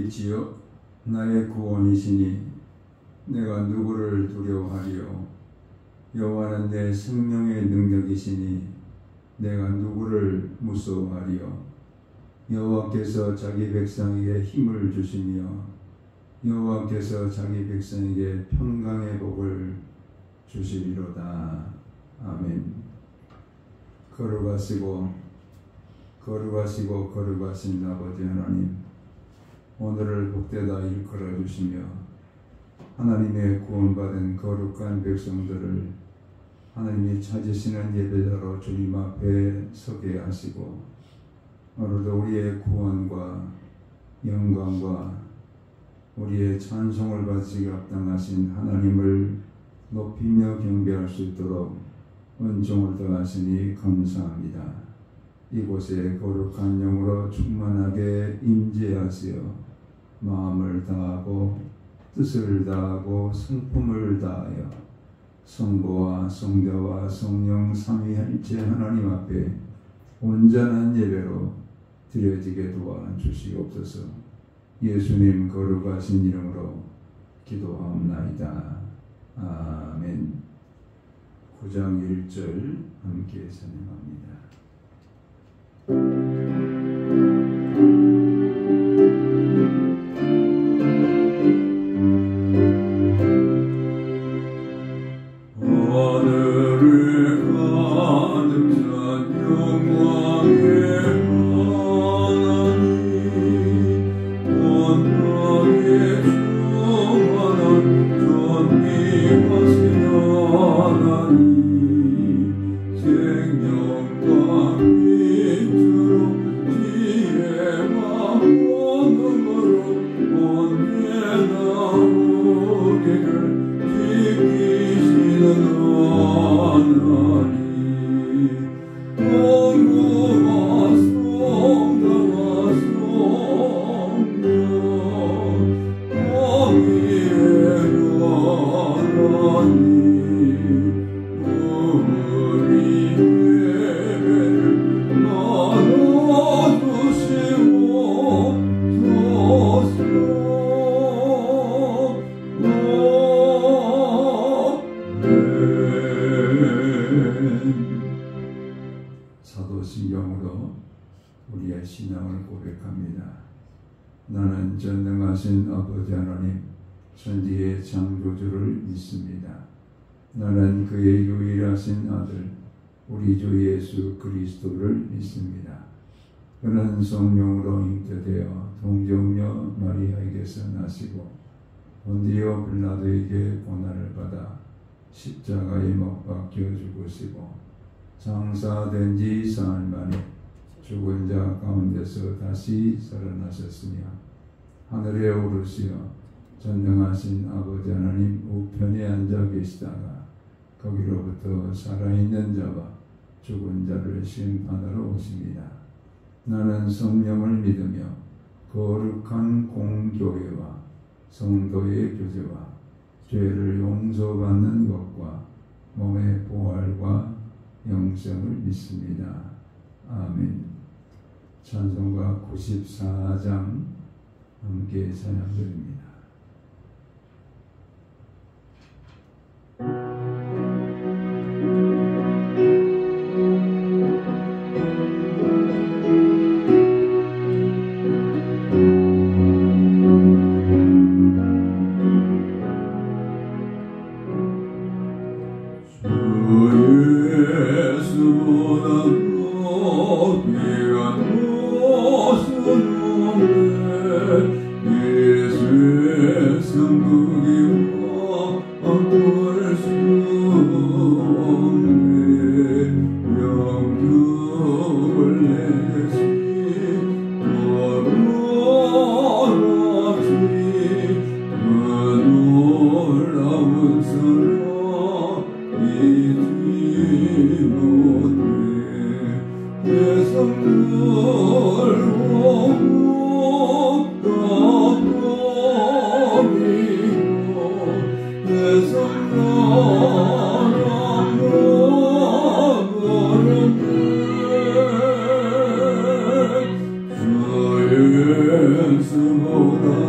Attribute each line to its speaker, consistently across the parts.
Speaker 1: 주일지어 나의 구원이시니 내가 누구를 두려워하리요. 여호와는 내 생명의 능력이시니 내가 누구를 무서워하리요. 여호와께서 자기 백성에게 힘을 주시며 여호와께서 자기 백성에게 평강의 복을 주시리로다. 아멘. 거룩하시고 거룩하신 아버지 하나님, 오늘을 복되다 일컬어 주시며 하나님의 구원받은 거룩한 백성들을 하나님이 찾으시는 예배자로 주님 앞에 서게 하시고, 오늘도 우리의 구원과 영광과 우리의 찬송을 받으시기 합당하신 하나님을 높이며 경배할 수 있도록 은총을 더하시니 감사합니다. 이곳에 거룩한 영으로 충만하게 임재하시어 마음을 다하고 뜻을 다하고 성품을 다하여 성부와 성자와 성령 삼위일체 하나님 앞에 온전한 예배로 드려지게 도와주시옵소서. 예수님 거룩하신 이름으로 기도하옵나이다. 아멘. 9장 1절 함께 선행합니다. 사도신경으로 우리의 신앙을 고백합니다. 나는 전능하신 아버지 하나님 천지의 창조주를 믿습니다. 나는 그의 유일하신 아들 우리 주 예수 그리스도를 믿습니다. 그는 성령으로 잉태되어 동정녀 마리아에게서 나시고 본디오 빌라도에게 고난을 받아 십자가에 못 박혀 죽으시고 장사된 지 사흘 만에 죽은 자 가운데서 다시 살아나셨으며 하늘에 오르시어 전능하신 아버지 하나님 우편에 앉아 계시다가 거기로부터 살아있는 자와 죽은 자를 심판하러 오십니다. 나는 성령을 믿으며 거룩한 공교회와 성도의 교제와 죄를 용서받는 것과 몸의 부활과 영생을 믿습니다. 아멘. 찬송가 94장 함께 찬양드립니다.
Speaker 2: Yes,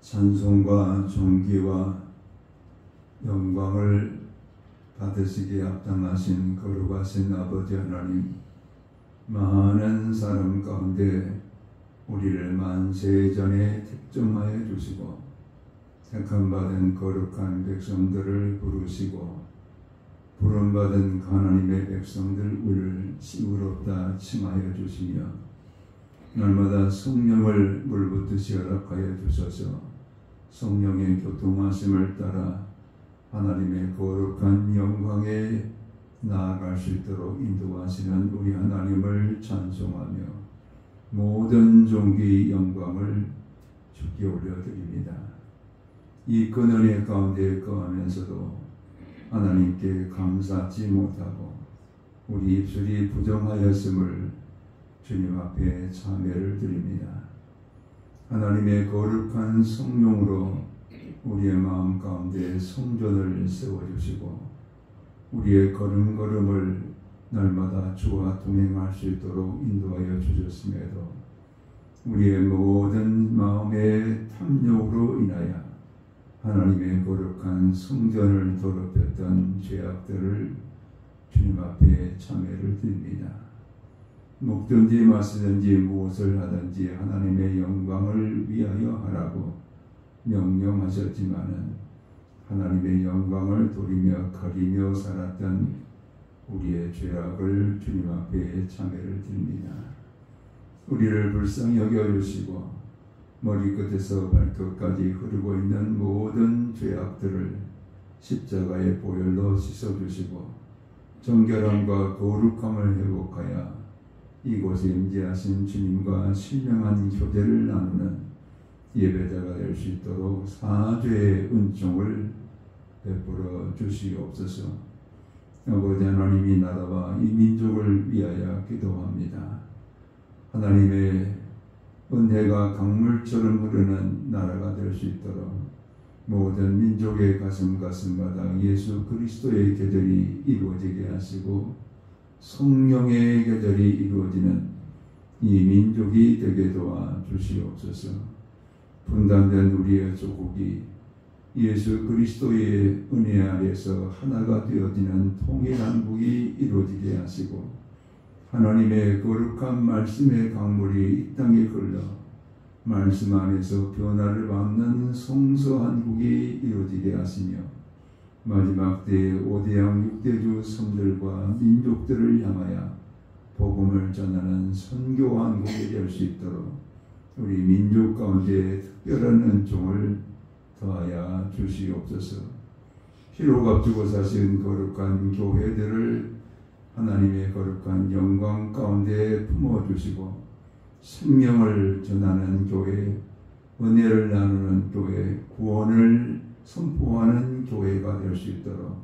Speaker 1: 찬송과 존귀와 영광을 받으시기에 합당하신 거룩하신 아버지 하나님, 많은 사람 가운데 우리를 만세 전에 택정하여 주시고 택함받은 거룩한 백성들을 부르시고 부름받은 하나님의 백성들을 시우롭다 칭하여 주시며 날마다 성령을 물붓듯이 허락하여 주셔서 성령의 교통하심을 따라 하나님의 거룩한 영광에 나아갈 수 있도록 인도하시는 우리 하나님을 찬송하며 모든 존귀 영광을 주께 올려드립니다. 이 큰 은혜 가운데 거하면서도 하나님께 감사하지 못하고 우리 입술이 부정하였음을 주님 앞에 참회를 드립니다. 하나님의 거룩한 성령으로 우리의 마음 가운데 성전을 세워주시고 우리의 걸음걸음을 날마다 주와 동행할 수 있도록 인도하여 주셨음에도 우리의 모든 마음의 탐욕으로 인하여 하나님의 거룩한 성전을 더럽혔던 죄악들을 주님 앞에 참회를 드립니다. 먹든지 마시든지 무엇을 하든지 하나님의 영광을 위하여 하라고 명령하셨지만은 하나님의 영광을 돌이며 가리며 살았던 우리의 죄악을 주님 앞에 참회를 드립니다. 우리를 불쌍히 여겨주시고 머리끝에서 발끝까지 흐르고 있는 모든 죄악들을 십자가의 보혈로 씻어주시고 정결함과 거룩함을 회복하여 이곳에 임재하신 주님과 신령한 교제를 나누는 예배자가 될 수 있도록 사죄의 은총을 베풀어 주시옵소서. 아버지 하나님, 이 나라와 이 민족을 위하여 기도합니다. 하나님의 은혜가 강물처럼 흐르는 나라가 될 수 있도록 모든 민족의 가슴마다 예수 그리스도의 계절이 이루어지게 하시고 성령의 계절이 이루어지는 이 민족이 되게 도와 주시옵소서. 분단된 우리의 조국이 예수 그리스도의 은혜 아래서 하나가 되어지는 통일한 국이 이루어지게 하시고 하나님의 거룩한 말씀의 강물이 이 땅에 흘러 말씀 안에서 변화를 받는 성소한 국이 이루어지게 하시며 마지막 때에 5대양 6대주 성들과 민족들을 향하여 복음을 전하는 선교한 국이 될 수 있도록 우리 민족 가운데 특별한 은총을 더하여 주시옵소서. 피로 값주고 사신 거룩한 교회들을 하나님의 거룩한 영광 가운데 품어주시고 생명을 전하는 교회, 은혜를 나누는 교회, 구원을 선포하는 교회가 될 수 있도록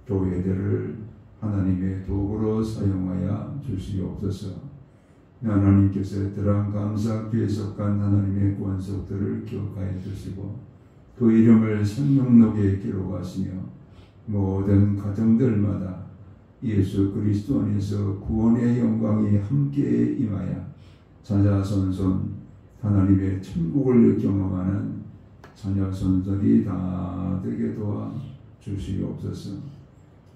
Speaker 1: 교회들을 하나님의 도구로 사용하여 주시옵소서. 하나님께서 들한 감사교에 속한 하나님의 권속들을 기억하여 주시고 그 이름을 생명록에 기록하시며 모든 가정들마다 예수 그리스도 안에서 구원의 영광이 함께 임하여 자자손손 하나님의 천국을 경험하는 자녀손들이 다 되게 도와 주시옵소서.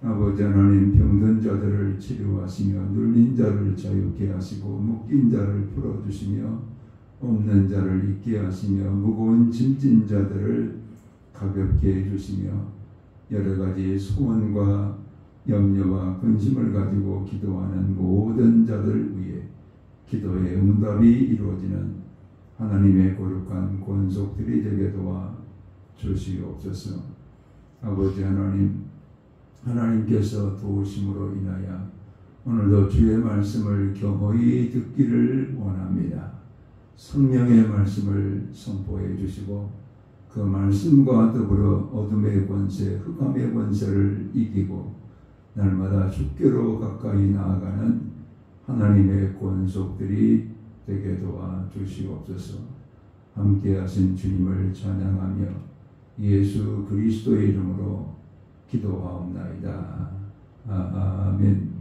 Speaker 1: 아버지 하나님, 병든 자들을 치료하시며 눌린 자를 자유케 하시고 묶인 자를 풀어주시며 없는 자를 있게 하시며 무거운 짐진 자들을 가볍게 해주시며 여러 가지 소원과 염려와 근심을 가지고 기도하는 모든 자들 위해 기도의 응답이 이루어지는 하나님의 거룩한 권속들이 되게 도와 주시옵소서. 아버지 하나님, 하나님께서 도우심으로 인하여 오늘도 주의 말씀을 겸허히 듣기를 원합니다. 성령의 말씀을 선포해 주시고 그 말씀과 더불어 어둠의 권세, 흑암의 권세를 이기고 날마다 주께로 가까이 나아가는 하나님의 권속들이 되게 도와 주시옵소서. 함께 하신 주님을 찬양하며 예수 그리스도의 이름으로 기도하옵나이다. 아멘.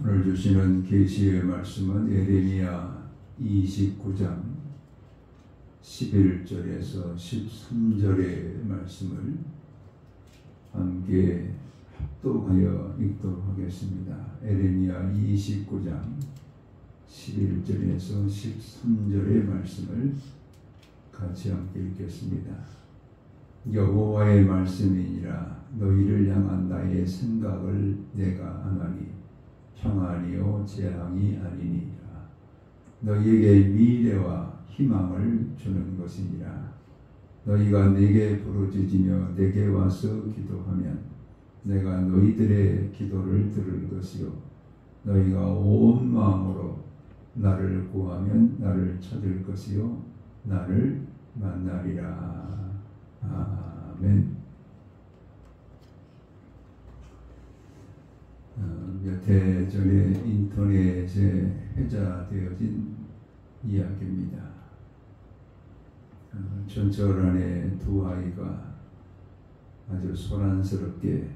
Speaker 1: 오늘 주시는 계시의 말씀은 예레미야 29장 11절에서 13절의 말씀을 함께 합독하여 읽도록 하겠습니다. 예레미야 29장 11절에서 13절의 말씀을 같이 함께 읽겠습니다. 여호와의 말씀이니라. 너희를 향한 나의 생각을 내가 아나니 평안이요 재앙이 아니니라. 너희에게 미래와 희망을 주는 것이니라. 너희가 내게 부르짖으며 내게 와서 기도하면 내가 너희들의 기도를 들을 것이요 너희가 온 마음으로 나를 구하면 나를 찾을 것이요 나를 만나리라. 아멘. 몇 해 전에 인터넷에 회자되어진 이야기입니다. 전철 안에 두 아이가 아주 소란스럽게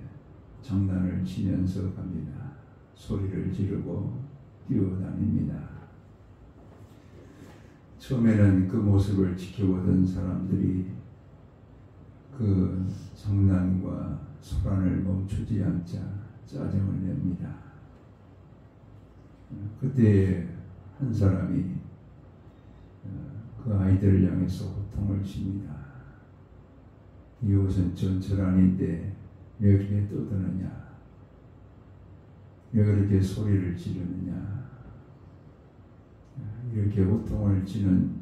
Speaker 1: 장난을 치면서 갑니다. 소리를 지르고 뛰어다닙니다. 처음에는 그 모습을 지켜보던 사람들이 그 장난과 소란을 멈추지 않자 짜증을 냅니다. 그때 한 사람이 그 아이들을 향해서 호통을 칩니다. 이곳은 전철 아닌데 왜 그렇게 떠드느냐? 왜 그렇게 소리를 지르느냐? 이렇게 호통을 치는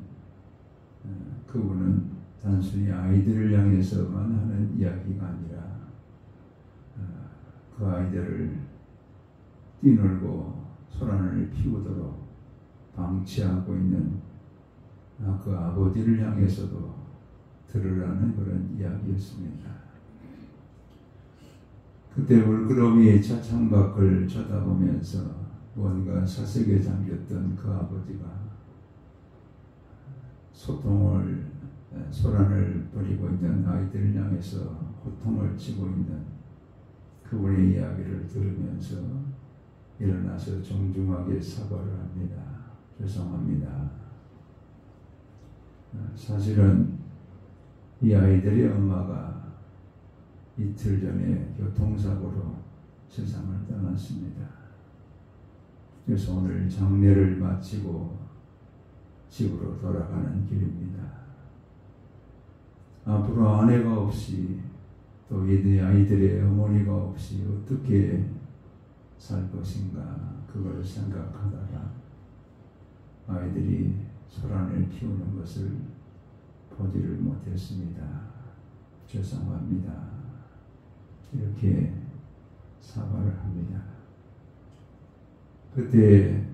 Speaker 1: 그분은 단순히 아이들을 향해서만 하는 이야기가 아니라 그 아이들을 뛰놀고 소란을 피우도록 방치하고 있는 그 아버지를 향해서도 들으라는 그런 이야기였습니다. 그때 물끄러미 차창 밖을 쳐다보면서 뭔가 사색에 잠겼던 그 아버지가 소란을 벌이고 있는 아이들을 향해서 호통을 치고 있는 그분의 이야기를 들으면서 일어나서 정중하게 사과를 합니다. 죄송합니다. 사실은 이 아이들의 엄마가 이틀 전에 교통사고로 세상을 떠났습니다. 그래서 오늘 장례를 마치고 집으로 돌아가는 길입니다. 앞으로 아내가 없이 또 이 아이들의 어머니가 없이 어떻게 살 것인가 그걸 생각하다가 아이들이 소란을 피우는 것을 보지를 못했습니다. 죄송합니다. 이렇게 사과를 합니다. 그때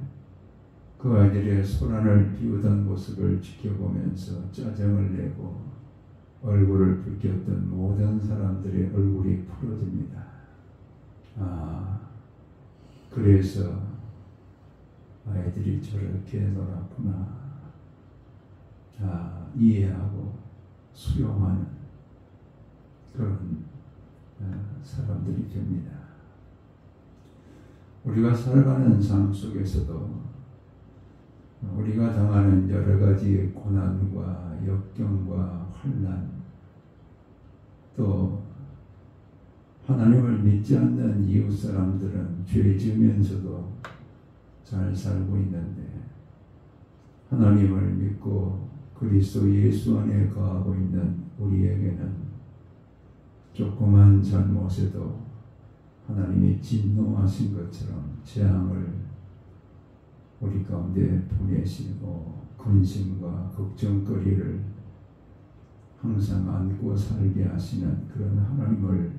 Speaker 1: 그 아이들의 소란을 피우던 모습을 지켜보면서 짜증을 내고 얼굴을 붉혔던 모든 사람들의 얼굴이 풀어집니다. 그래서 아이들이 저렇게 놀았구나. 이해하고 수용하는 그런 사람들이 됩니다. 우리가 살아가는 삶 속에서도 우리가 당하는 여러 가지 고난과 역경과 환난, 또 하나님을 믿지 않는 이웃 사람들은 죄 지으면서도 잘 살고 있는데 하나님을 믿고 그리스도 예수 안에 거하고 있는 우리에게는 조그만 잘못에도 하나님이 진노하신 것처럼 재앙을 우리 가운데 보내시고 근심과 걱정거리를 항상 안고 살게 하시는 그런 하나님을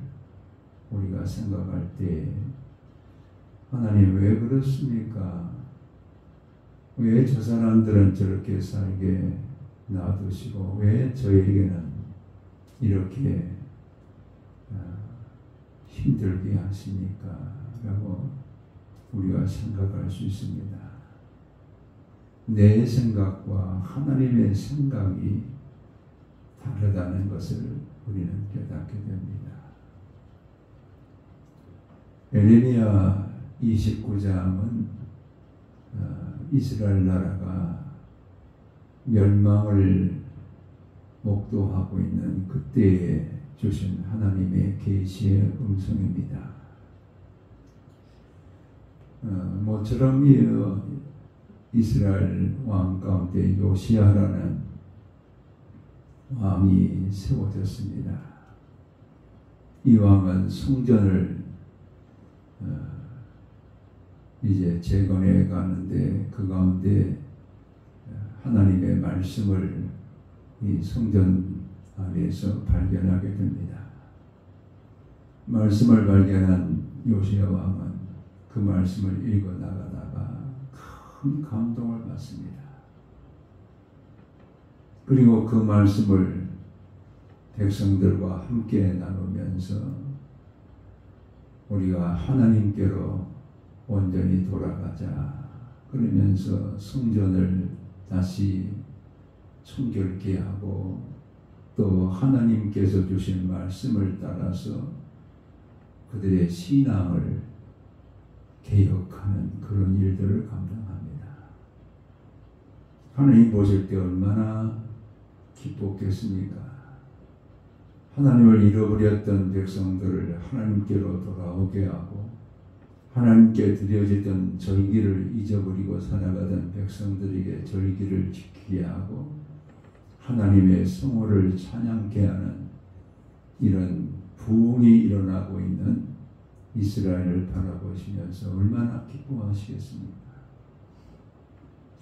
Speaker 1: 우리가 생각할 때 하나님 왜 그렇습니까? 왜 저 사람들은 저렇게 살게 놔두시고 왜 저에게는 이렇게 힘들게 하십니까? 라고 우리가 생각할 수 있습니다. 내 생각과 하나님의 생각이 다르다는 것을 우리는 깨닫게 됩니다. 에레미야 29장은 이스라엘 나라가 멸망을 목도하고 있는 그때에 주신 하나님의 계시의 음성입니다. 모처럼 이스라엘 왕 가운데 요시야라는 왕이 세워졌습니다. 이 왕은 성전을 이제 재건해 가는데 그 가운데 하나님의 말씀을 이 성전 안에서 발견하게 됩니다. 말씀을 발견한 요시야 왕은 그 말씀을 읽어 나가다가 큰 감동을 받습니다. 그리고 그 말씀을 백성들과 함께 나누면서 우리가 하나님께로 온전히 돌아가자 그러면서 성전을 다시 청결케 하고 또 하나님께서 주신 말씀을 따라서 그들의 신앙을 개혁하는 그런 일들을 감당합니다. 하나님 보실 때 얼마나 기뻤겠습니까? 하나님을 잃어버렸던 백성들을 하나님께로 돌아오게 하고 하나님께 드려지던 절기를 잊어버리고 살아가던 백성들에게 절기를 지키게 하고 하나님의 성호를 찬양케 하는 이런 부흥이 일어나고 있는 이스라엘을 바라보시면서 얼마나 기뻐하시겠습니까?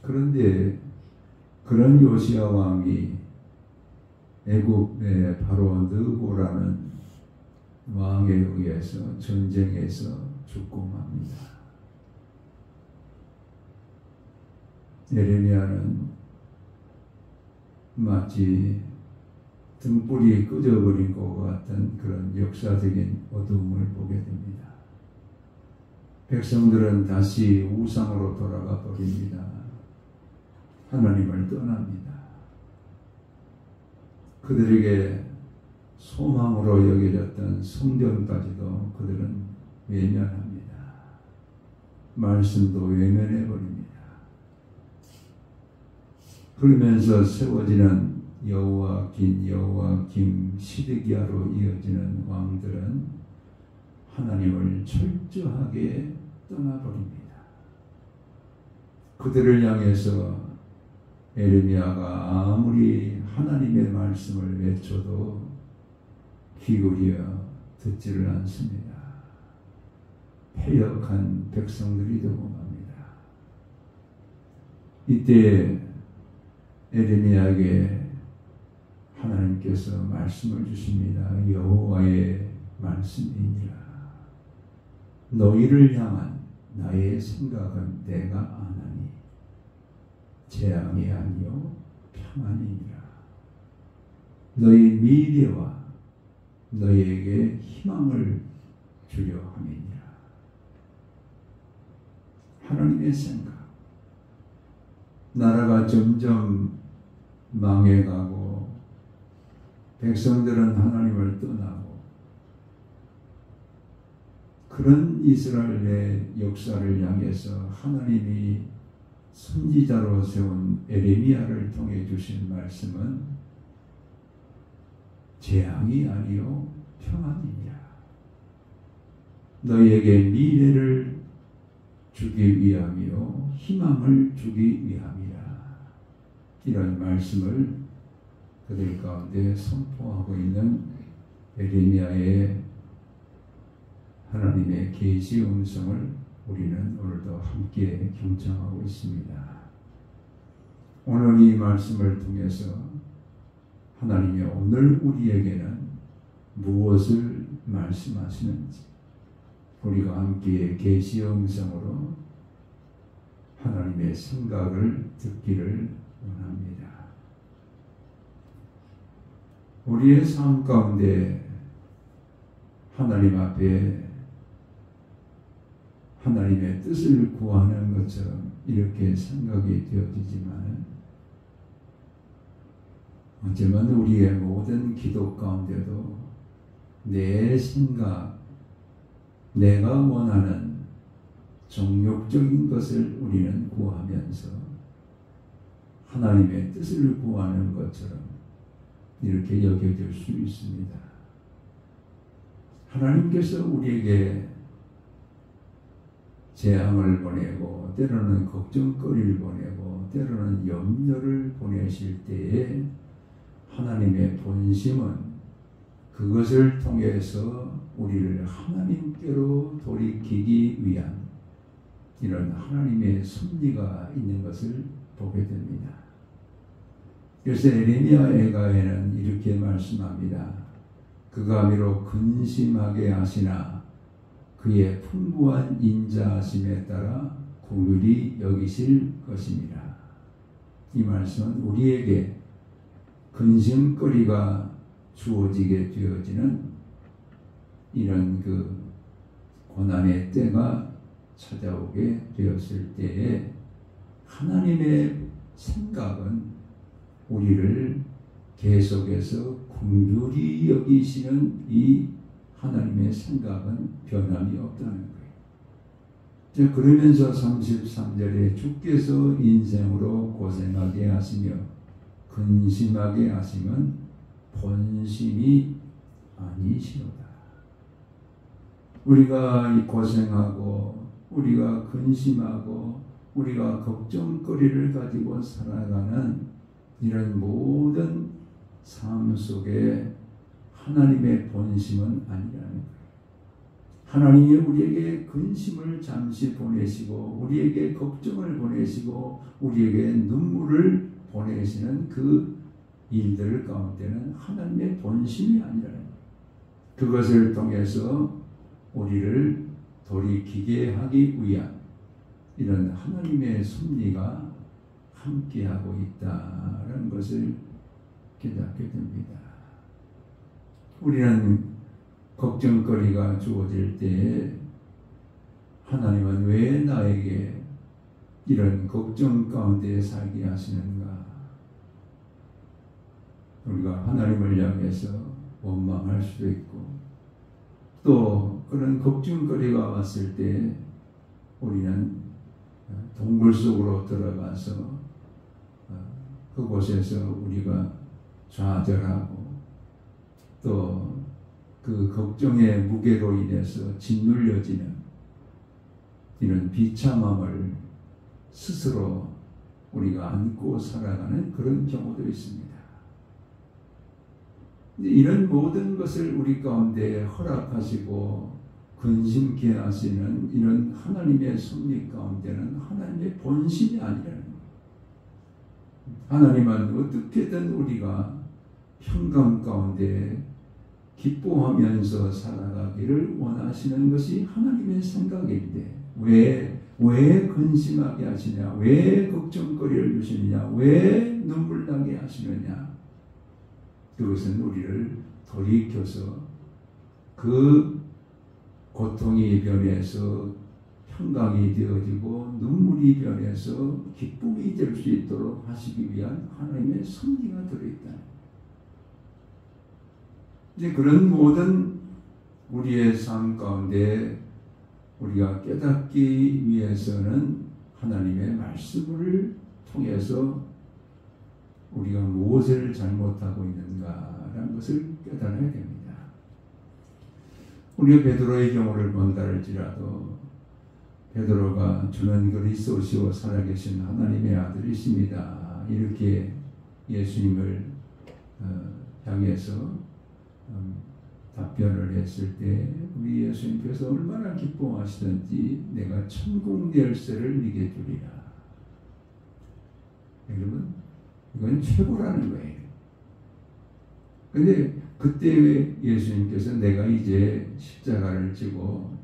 Speaker 1: 그런데 그런 요시야 왕이 애굽의 바로 느고라는 왕에 의해서 전쟁에서 죽고 맙니다. 에레미야는 마치 등불이 꺼져버린 것 같은 그런 역사적인 어두움을 보게 됩니다. 백성들은 다시 우상으로 돌아가 버립니다. 하나님을 떠납니다. 그들에게 소망으로 여겨졌던 성전까지도 그들은 외면합니다. 말씀도 외면해버립니다. 그러면서 세워지는 여호와김, 시드기야로 이어지는 왕들은 하나님을 철저하게 떠나버립니다. 그들을 향해서 에레미야가 아무리 하나님의 말씀을 외쳐도 귀 기울여 듣지를 않습니다. 패역한 백성들이 되고 맙니다. 이때 에레미야에게 하나님께서 말씀을 주십니다. 여호와의 말씀이니라. 너희를 향한 나의 생각은 내가 아나니 재앙이 아니요 평안이니라. 너희 미래와 너희에게 희망을 주려 함이니라. 하나님의 생각. 나라가 점점 망해가고 백성들은 하나님을 떠나고 그런 이스라엘의 역사를 향해서 하나님이 선지자로 세운 에레미야를 통해 주신 말씀은 재앙이 아니요 평안이니라. 너희에게 미래를 주기 위함이요 희망을 주기 위함이라. 이런 말씀을 그들 가운데 선포하고 있는 에레미야의 하나님의 계시 음성을 우리는 오늘도 함께 경청하고 있습니다. 오늘 이 말씀을 통해서 하나님이 오늘 우리에게는 무엇을 말씀하시는지 우리가 함께 계시 음성으로 하나님의 생각을 듣기를 원합니다. 우리의 삶 가운데 하나님 앞에 하나님의 뜻을 구하는 것처럼 이렇게 생각이 되어지지만 어쩌면 우리의 모든 기도 가운데도 내 생각, 내가 원하는 정욕적인 것을 우리는 구하면서 하나님의 뜻을 구하는 것처럼 이렇게 여겨질 수 있습니다. 하나님께서 우리에게 재앙을 보내고 때로는 걱정거리를 보내고 때로는 염려를 보내실 때에 하나님의 본심은 그것을 통해서 우리를 하나님께로 돌이키기 위한 이런 하나님의 섭리가 있는 것을 보게 됩니다. 그래서 에레미야 애가에는 이렇게 말씀합니다. 그가 비록 근심하게 하시나 그의 풍부한 인자하심에 따라 긍휼히 여기실 것입니다. 이 말씀은 우리에게 근심거리가 주어지게 되어지는 이런 그 고난의 때가 찾아오게 되었을 때에 하나님의 생각은 우리를 계속해서 긍휼히 여기시는 이 하나님의 생각은 변함이 없다는 거예요. 그러면서 33절에 주께서 인생으로 고생하게 하시며 근심하게 하시면 본심이 아니시로다. 우리가 고생하고 우리가 근심하고 우리가 걱정거리를 가지고 살아가는 이런 모든 삶 속에 하나님의 본심은 아니라는 거예요. 하나님이 우리에게 근심을 잠시 보내시고 우리에게 걱정을 보내시고 우리에게 눈물을 보내시는 그 일들 가운데는 하나님의 본심이 아니라는 거예요. 그것을 통해서 우리를 돌이키게 하기 위한 이런 하나님의 섭리가 함께하고 있다는 것을 깨닫게 됩니다. 우리는 걱정거리가 주어질 때에 하나님은 왜 나에게 이런 걱정 가운데 살게 하시는가? 우리가 하나님을 향해서 원망할 수도 있고 또 그런 걱정거리가 왔을 때 우리는 동굴 속으로 들어가서 그곳에서 우리가 좌절하고 또 그 걱정의 무게로 인해서 짓눌려지는 이런 비참함을 스스로 우리가 안고 살아가는 그런 경우도 있습니다. 이런 모든 것을 우리 가운데 허락하시고 근심케 하시는 이런 하나님의 섭리 가운데는 하나님의 본심이 아니라는 거예요. 하나님은 어떻게든 우리가 평강 가운데 기뻐하면서 살아가기를 원하시는 것이 하나님의 생각인데 왜 근심하게 하시냐? 왜 걱정거리를 주시느냐? 왜 눈물 나게 하시느냐? 그것은 우리를 돌이켜서 그 고통이 변해서 평강이 되어지고 눈물이 변해서 기쁨이 될 수 있도록 하시기 위한 하나님의 섭리가 들어있다. 이제 그런 모든 우리의 삶 가운데 우리가 깨닫기 위해서는 하나님의 말씀을 통해서 우리가 무엇을 잘못하고 있는가라는 것을 깨달아야 됩니다. 우리가 베드로의 경우를 본다 할지라도 베드로가 주는 그리스도시요 살아계신 하나님의 아들이십니다 이렇게 예수님을 향해서 답변을 했을 때 우리 예수님께서 얼마나 기뻐하시던지 내가 천국 열쇠를 네게 주리라. 여러분, 이건 최고라는 거예요. 근데 그때 예수님께서 내가 이제 십자가를 지고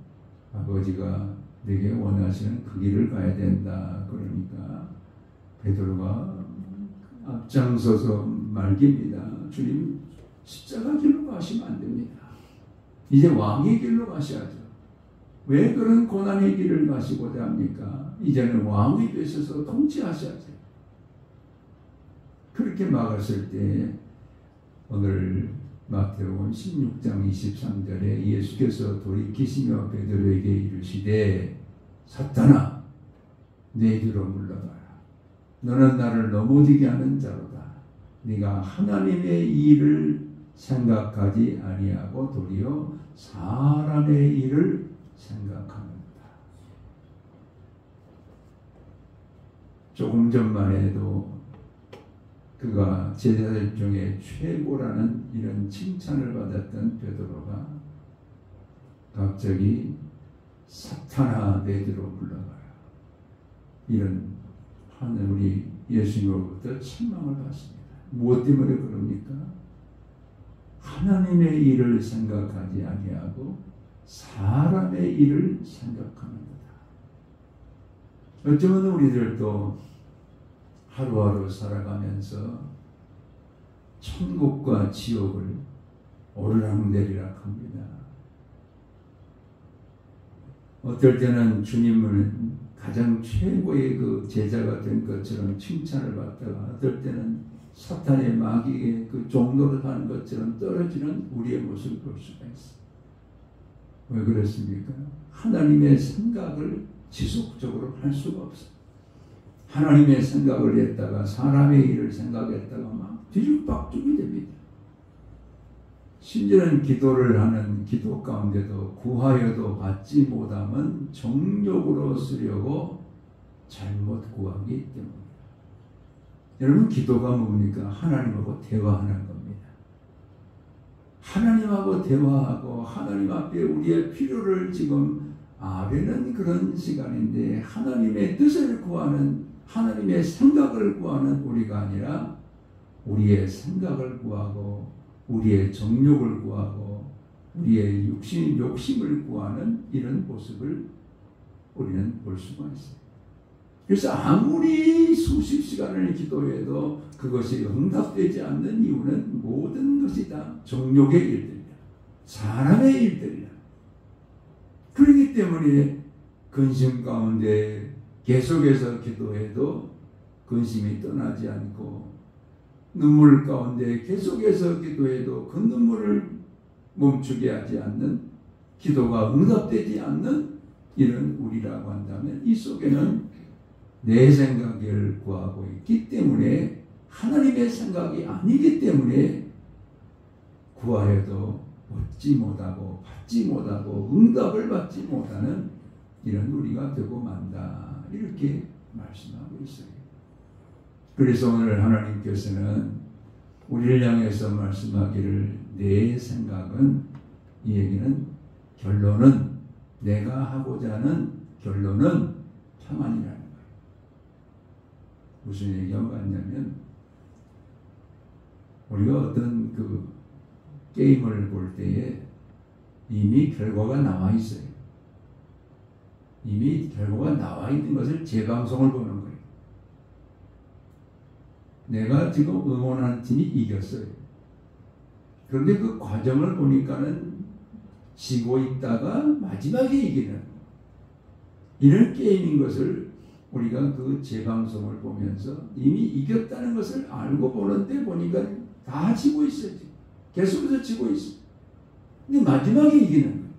Speaker 1: 아버지가 내게 원하시는 그 길을 가야 된다. 그러니까 베드로가 앞장서서 말깁니다. 주님, 십자가 길로 가시면 안 됩니다. 이제 왕의 길로 가셔야죠. 왜 그런 고난의 길을 가시고자 합니까? 이제는 왕이 되셔서 통치하셔야죠. 그렇게 막았을 때 오늘 마태복음 16장 23절에 예수께서 돌이키시며 베드로에게 이르시되 사탄아 내 뒤로 물러가라. 너는 나를 넘어지게 하는 자로다. 네가 하나님의 일을 생각하지 아니하고 도리어 사람의 일을 생각하는다. 조금 전만 해도 그가 제자들 중에 최고라는 이런 칭찬을 받았던 베드로가 갑자기 사탄아 내 뒤로 물러가라. 이런 하늘 우리 예수님으로부터 책망을 받습니다. 무엇 때문에 그럽니까? 하나님의 일을 생각하지 아니하고 사람의 일을 생각하는 거다. 어쩌면 우리들도 하루하루 살아가면서 천국과 지옥을 오르락내리락 합니다. 어떨 때는 주님을 가장 최고의 그 제자가 된 것처럼 칭찬을 받다가 어떨 때는 사탄의 마귀의 그 종노릇 하는 것처럼 떨어지는 우리의 모습을 볼 수가 있어요. 왜 그렇습니까? 하나님의 생각을 지속적으로 할 수가 없어요. 하나님의 생각을 했다가 사람의 일을 생각했다가 막 뒤죽박죽이 됩니다. 심지어는 기도를 하는 기도 가운데도 구하여도 받지 못하면 정욕으로 쓰려고 잘못 구하기 때문입니다. 여러분, 기도가 뭡니까? 하나님하고 대화하는 겁니다. 하나님하고 대화하고 하나님 앞에 우리의 필요를 지금 아뢰는 그런 시간인데 하나님의 뜻을 구하는, 하나님의 생각을 구하는 우리가 아니라 우리의 생각을 구하고 우리의 정욕을 구하고 우리의 욕심을 구하는 이런 모습을 우리는 볼 수가 있어요. 그래서 아무리 수십 시간을 기도해도 그것이 응답되지 않는 이유는 모든 것이 다 정욕의 일들이다. 사람의 일들이다. 그렇기 때문에 근심 가운데 계속해서 기도해도 근심이 떠나지 않고 눈물 가운데 계속해서 기도해도 그 눈물을 멈추게 하지 않는, 기도가 응답되지 않는 이런 우리라고 한다면 이 속에는 내 생각을 구하고 있기 때문에, 하나님의 생각이 아니기 때문에 구하여도 얻지 못하고 받지 못하고 응답을 받지 못하는 이런 우리가 되고 만다, 이렇게 말씀하고 있어요. 그래서 오늘 하나님께서는 우리를 향해서 말씀하기를 내 생각은, 이 얘기는 결론은, 내가 하고자 하는 결론은 평안이라는 거예요. 무슨 얘기가 맞냐면, 우리가 어떤 그 게임을 볼 때에 이미 결과가 나와 있어요. 이미 결과가 나와 있는 것을 재방송을 보는 거예요. 내가 지금 응원하는 팀이 이겼어요. 그런데 그 과정을 보니까는 지고 있다가 마지막에 이기는 이런 게임인 것을 우리가 그 재방송을 보면서 이미 이겼다는 것을 알고 보는데 보니까 다 지고 있어요. 계속해서 지고 있어요. 근데 마지막에 이기는 거예요.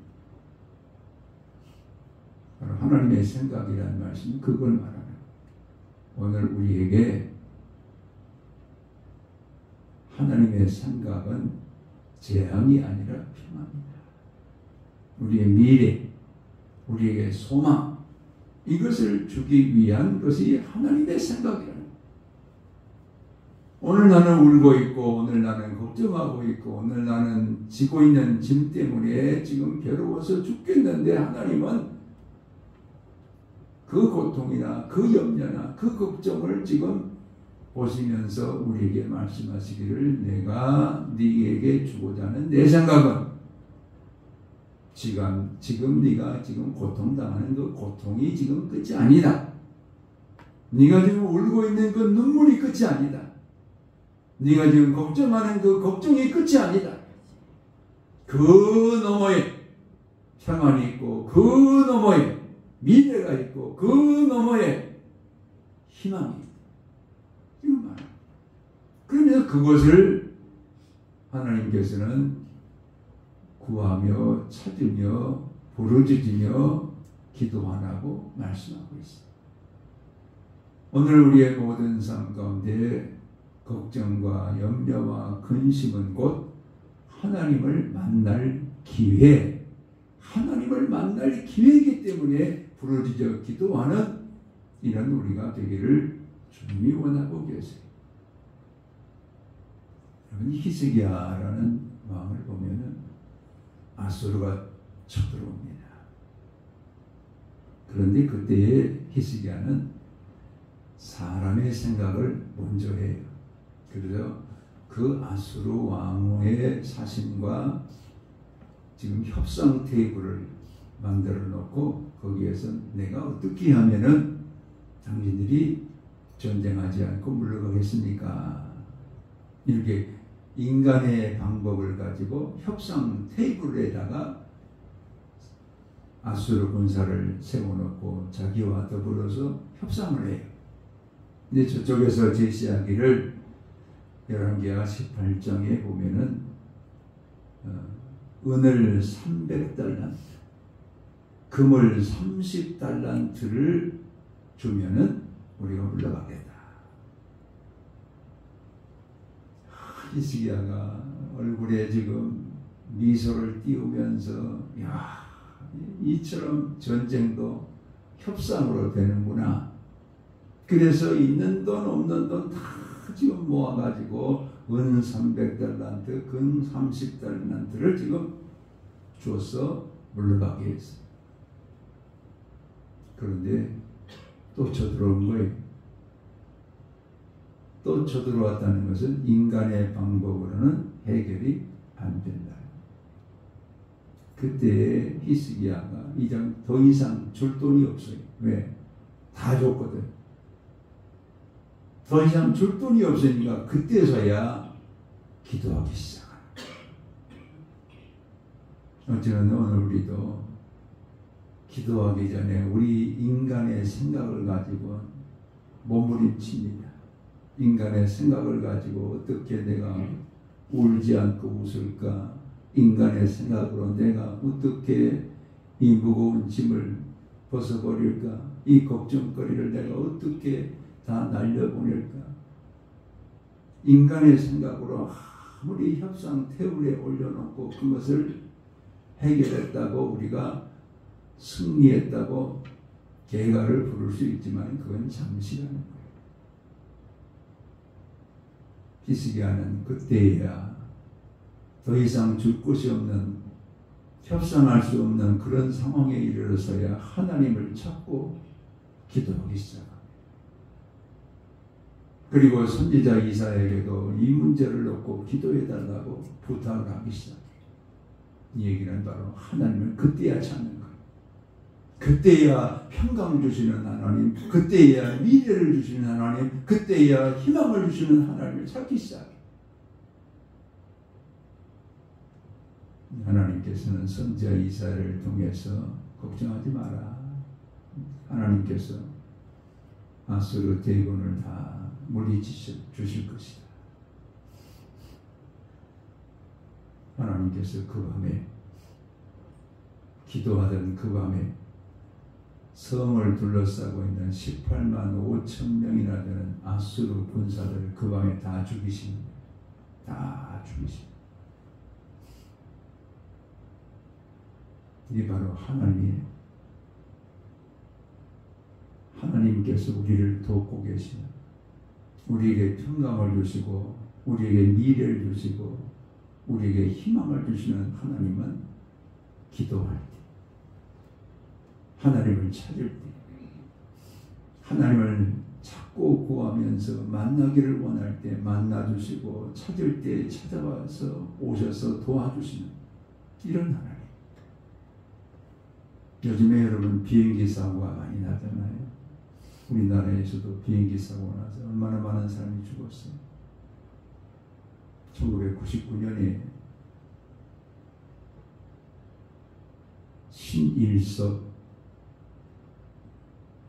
Speaker 1: 바로 하나님의 생각이라는 말씀이 그걸 말하는 거예요. 오늘 우리에게 하나님의 생각은 재앙이 아니라 평안이다. 우리의 미래, 우리에게 소망, 이것을 주기 위한 것이 하나님의 생각이라는 거예요. 오늘 나는 울고 있고, 오늘 나는 걱정하고 있고, 오늘 나는 지고 있는 짐 때문에 지금 괴로워서 죽겠는데 하나님은 그 고통이나 그 염려나 그 걱정을 지금 보시면서 우리에게 말씀하시기를 내가 네게 주고자 하는 내 생각은 지금 네가 지금 고통당하는 그 고통이 지금 끝이 아니다. 네가 지금 울고 있는 그 눈물이 끝이 아니다. 네가 지금 걱정하는 그 걱정이 끝이 아니다. 그 너머에 평안이 있고 그 너머에 미래가 있고 그 너머에 희망이 있다. 이거 말이야. 그러면서 그것을 하나님께서는 구하며 찾으며 부르짖으며 기도하라고 말씀하고 있습니다. 오늘 우리의 모든 삶 가운데 걱정과 염려와 근심은 곧 하나님을 만날 기회, 하나님을 만날 기회이기 때문에 부르짖어 기도하는 이런 우리가 되기를 주님이 원하고 계세요. 여러분, 히스기야라는 왕을 보면은 아수르가 쳐들어옵니다. 그런데 그때의 히스기야는 사람의 생각을 먼저 해요. 그래서 그 아수르 왕의 사신과 지금 협상 테이블을 만들어 놓고 거기에서 내가 어떻게 하면은 당신들이 전쟁하지 않고 물러가겠습니까? 이렇게 인간의 방법을 가지고 협상 테이블에다가 아수르 군사를 세워놓고 자기와 더불어서 협상을 해요. 근데 저쪽에서 제시하기를 열왕기하 18장에 보면은 은을 300달란트, 금을 30달란트를 주면은 우리가 물러가겠다. 히스기야가 얼굴에 지금 미소를 띄우면서 야, 이처럼 전쟁도 협상으로 되는구나. 그래서 있는 돈 없는 돈 다 지금 모아가지고 은 300달란트, 금 30달란트를 지금 줘서 물러가게 했어요. 그런데 또 쳐들어온 거예요. 또 쳐들어왔다는 것은 인간의 방법으로는 해결이 안 된다. 그때 히스기야가 이제 더 이상 줄 돈이 없어요. 왜? 다 줬거든. 더 이상 줄 돈이 없으니까 그때서야 기도하기 시작합니다. 어쩌면 오늘 우리도 기도하기 전에 우리 인간의 생각을 가지고 몸부림칩니다. 인간의 생각을 가지고 어떻게 내가 울지 않고 웃을까? 인간의 생각으로 내가 어떻게 이 무거운 짐을 벗어버릴까? 이 걱정거리를 내가 어떻게 다 날려보낼까? 인간의 생각으로 아무리 협상 테이블에 올려놓고 그것을 해결했다고 우리가 승리했다고 개가를 부를 수 있지만 그건 잠시라는 거예요. 히스기야는 그때야 더 이상 줄 곳이 없는, 협상할 수 없는 그런 상황에 이르러서야 하나님을 찾고 기도하기 시작합니다. 그리고 선지자 이사야에게도 이 문제를 놓고 기도해달라고 부탁을 하기 시작해요. 이 얘기는 바로 하나님을 그때야 찾는 거예요. 그때야 평강 주시는 하나님, 그때야 미래를 주시는 하나님, 그때야 희망을 주시는 하나님을 찾기 시작해요. 하나님께서는 선지자 이사야를 통해서 걱정하지 마라. 하나님께서 아수르 대군을 다 물리치실 것이다. 하나님께서 그 밤에 기도하던 그 밤에 성을 둘러싸고 있는 18만 5천 명이나 되는 아수르 군사들을 그 밤에 다 죽이십니다. 다 죽이십니다. 이게 바로 하나님이에요. 하나님께서 우리를 돕고 계시는, 우리에게 평강을 주시고 우리에게 미래를 주시고 우리에게 희망을 주시는 하나님은 기도할 때, 하나님을 찾을 때, 하나님을 찾고 구하면서 만나기를 원할 때 만나주시고 찾을 때 찾아와서 오셔서 도와주시는 이런 하나님. 요즘에 여러분 비행기 사고가 많이 나잖아요. 우리나라에서도 비행기 사고 나서 얼마나 많은 사람이 죽었어요. 1999년에 신일섭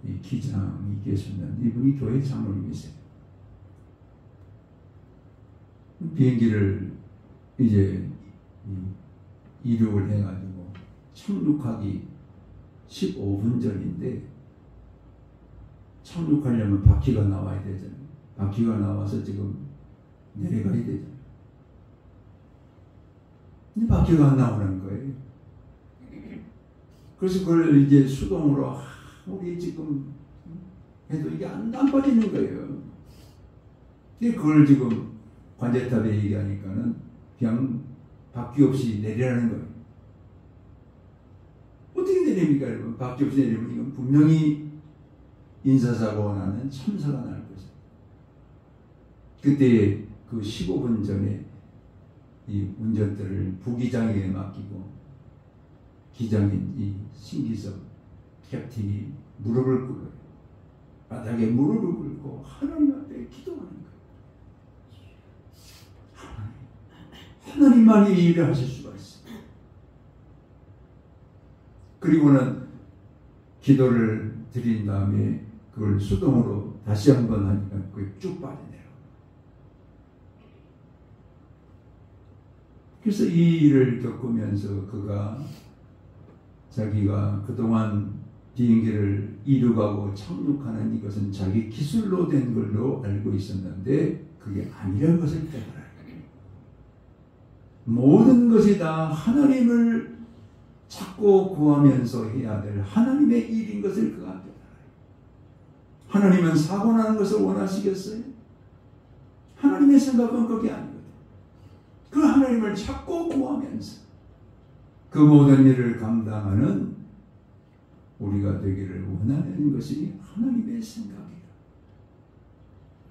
Speaker 1: 이 기장이 계셨는데 이분이 교회 장로님이세요. 비행기를 이제 이륙을 해가지고 착륙하기 15분 전인데 착륙하려면 바퀴가 나와야 되잖아요. 바퀴가 나와서 지금 내려가야 되잖아요. 근데 바퀴가 안 나오는 거예요. 그래서 그걸 이제 수동으로 우리 지금 해도 이게 안 빠지는 거예요. 그걸 지금 관제탑에 얘기하니까는 그냥 바퀴 없이 내리라는 거예요. 어떻게 내립니까, 여러분? 바퀴 없이 내리면 이건 분명히 인사사고가 나는 참사가 날 거죠. 그때 그 15분 전에 이 운전대를 부기장에게 맡기고 기장인 이 신기섭 캡틴이 무릎을 꿇어요. 바닥에 무릎을 꿇고 하나님 앞에 기도하는 거예요. 하나님만이 이 일을 하실 수가 있어요. 그리고는 기도를 드린 다음에 그걸 수동으로 다시 한번 하니까 그게 쭉 빠지네요. 그래서 이 일을 겪으면서 그가 자기가 그동안 비행기를 이륙하고 착륙하는 이것은 자기 기술로 된 걸로 알고 있었는데 그게 아니라는 것을 깨달아요. 모든 것이 다 하나님을 찾고 구하면서 해야 될 하나님의 일인 것을 그가 깨달아요. 하나님은 사고 나는 것을 원하시겠어요? 하나님의 생각은 그게 아니거든요. 그 하나님을 찾고 구하면서 그 모든 일을 감당하는 우리가 되기를 원하는 것이 하나님의 생각이에요.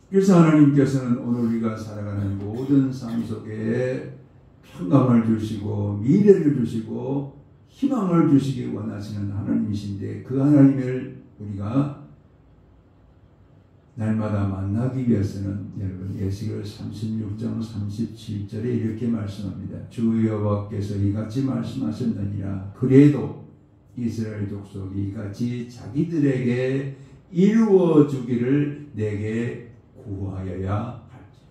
Speaker 1: 그래서 하나님께서는 오늘 우리가 살아가는 모든 삶 속에 평강을 주시고 미래를 주시고 희망을 주시기 원하시는 하나님이신데 그 하나님을 우리가 날마다 만나기 위해서는 여러분 에스겔 36장 37절에 이렇게 말씀합니다. 주 여호와께서 이같이 말씀하셨느니라. 그래도 이스라엘 족속이 이같이 자기들에게 이루어 주기를 내게 구하여야 할지.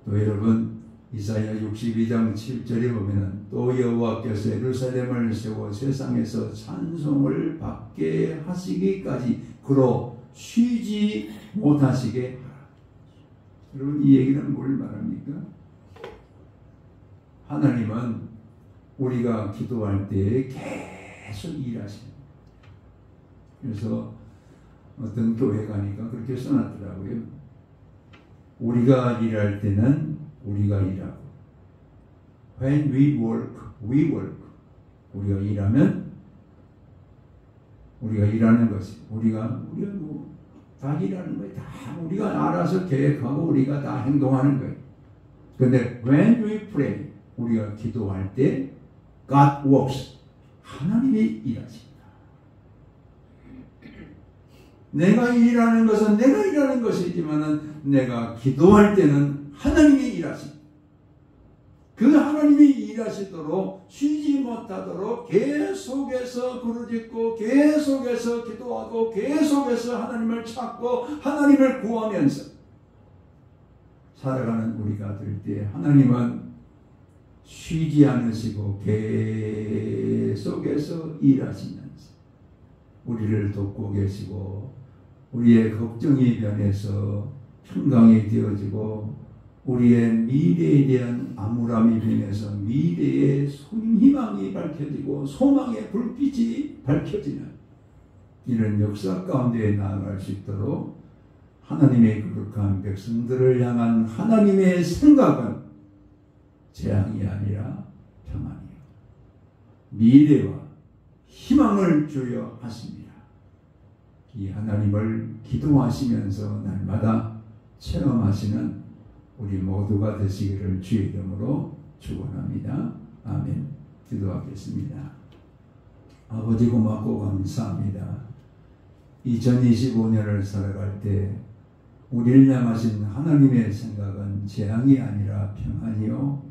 Speaker 1: 또 여러분 이사야 62장 7절에 보면은 또 여호와께서 예루살렘을 세워 세상에서 찬송을 받게 하시기까지 그로 쉬지 못하시게 하라. 여러분 이 얘기는 뭘 말합니까? 하나님은 우리가 기도할 때 계속 일하십니다. 그래서 어떤 교회 가니까 그렇게 써놨더라고요. 우리가 일할 때는 우리가 일하고 When we work, we work. 우리가 일하면 우리가 일하는 것이 우리가 뭐 다 일하는 거예요. 다 우리가 알아서 계획하고 우리가 다 행동하는 거예요. 그런데 when we pray, 우리가 기도할 때 God works. 하나님이 일하십니다. 내가 일하는 것은 내가 일하는 것이지만은 내가 기도할 때는 하나님이 일하십니다. 그 하나님이 일하시도록 쉬지 못하도록 계속해서 부르짖고 계속해서 기도하고 계속해서 하나님을 찾고 하나님을 구하면서 살아가는 우리가 될 때 하나님은 쉬지 않으시고 계속해서 일하시면서 우리를 돕고 계시고 우리의 걱정이 변해서 평강이 되어지고 우리의 미래에 대한 암울함이 변해서 미래의 희망이 밝혀지고 소망의 불빛이 밝혀지는 이런 역사 가운데 나아갈 수 있도록 하나님의 거룩한 백성들을 향한 하나님의 생각은 재앙이 아니라 평안이요 미래와 희망을 주여 하십니다. 이 하나님을 기도하시면서 날마다 체험하시는 우리 모두가 되시기를 주의 이름으로 축원합니다. 아멘. 기도하겠습니다. 아버지 고맙고 감사합니다. 2025년을 살아갈 때 우리를 향하신 하나님의 생각은 재앙이 아니라 평안이요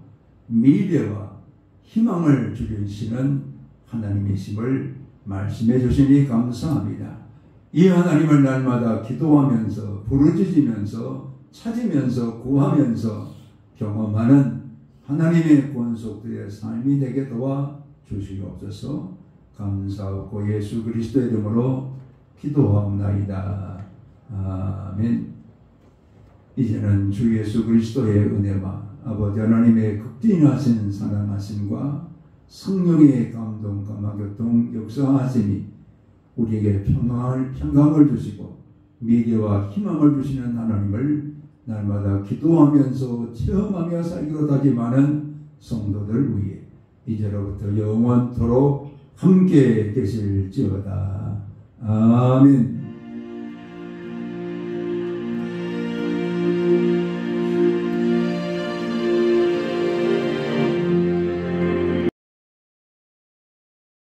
Speaker 1: 미래와 희망을 주시는 하나님이심을 말씀해 주시니 감사합니다. 이 하나님을 날마다 기도하면서 부르짖으면서 찾으면서 구하면서 경험하는 하나님의 권속들의 삶이 되게 도와 주시옵소서. 감사하고 예수 그리스도의 이름으로 기도하옵나이다. 아멘. 이제는 주 예수 그리스도의 은혜와 아버지 하나님의 극진하신 사랑하심과 성령의 감동, 감화교통, 역사하심이 우리에게 평강을 주시고 미래와 희망을 주시는 하나님을 날마다 기도하면서 체험하며 살기로 다짐하는 성도들 위해 이제로부터 영원토록 함께 계실지어다. 아멘.